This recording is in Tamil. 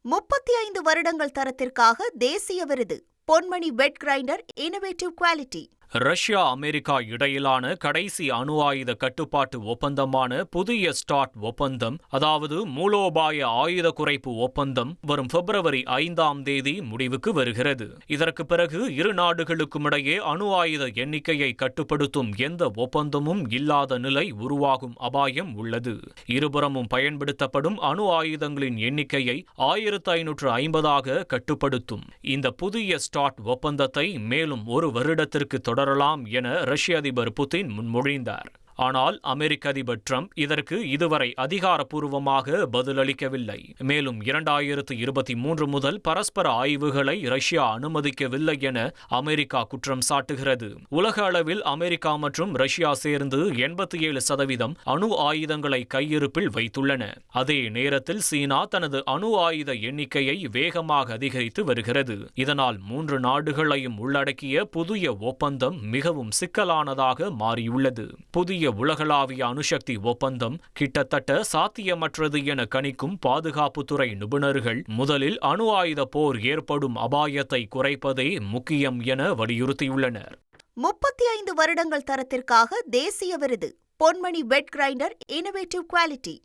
35 வருடங்கள் தரத்திற்காக தேசிய விருது. Ponmani wet grinder innovative quality. Russia America இடையிலான கடைசி அணு ஆயுத கட்டுப்பாட்டு ஒப்பந்தமான புதிய ஸ்டார்ட் ஒப்பந்தம், அதாவது மூலோபாய ஆயுத குறைப்பு ஒப்பந்தம், வரும் பிப்ரவரி 5ஆம் தேதி முடிவுக்கு வருகிறது. இதற்கு பிறகு இரு நாடுகளுக்கும் இடையே அணு ஆயுத எண்ணிக்கையை கட்டுப்படுத்தும் எந்த ஒப்பந்தமும் இல்லாத நிலை உருவாகும் அபாயம் உள்ளது. இருபுறமும் பயன்படுத்தப்படும் அணு ஆயுதங்களின் எண்ணிக்கையை 1550ஆக கட்டுப்படுத்தும் இந்த புதிய ஸ்டார்ட் ஒப்பந்தத்தை மேலும் ஒரு வருடத்திற்கு தொடரலாம் என ரஷ்ய அதிபர் புதின் முன்மொழிந்தார். ஆனால் அமெரிக்க அதிபர் ட்ரம்ப் இதற்கு இதுவரை அதிகாரப்பூர்வமாக பதிலளிக்கவில்லை. மேலும் 2023 முதல் பரஸ்பர ஆய்வுகளை ரஷ்யா அனுமதிக்கவில்லை என அமெரிக்கா குற்றம் சாட்டுகிறது. உலக அளவில் அமெரிக்கா மற்றும் ரஷ்யா சேர்ந்து 87% அணு ஆயுதங்களை கையிருப்பில் வைத்துள்ளன. அதே நேரத்தில் சீனா தனது அணு ஆயுத எண்ணிக்கையை வேகமாக அதிகரித்து வருகிறது. இதனால் 3 நாடுகளையும் உள்ளடக்கிய புதிய ஒப்பந்தம் மிகவும் சிக்கலானதாக மாறியுள்ளது. புதிய உலகளாவிய அணுசக்தி ஒப்பந்தம் கிட்டத்தட்ட சாத்தியமற்றது என கணிக்கும் பாதுகாப்புத்துறை நிபுணர்கள் முதலில் அணு ஆயுத போர் ஏற்படும் அபாயத்தை குறைப்பதே முக்கியம் என வலியுறுத்தியுள்ளனர். 35 வருடங்கள் தரத்திற்காக தேசிய விருது. Ponmani wet grinder innovative quality.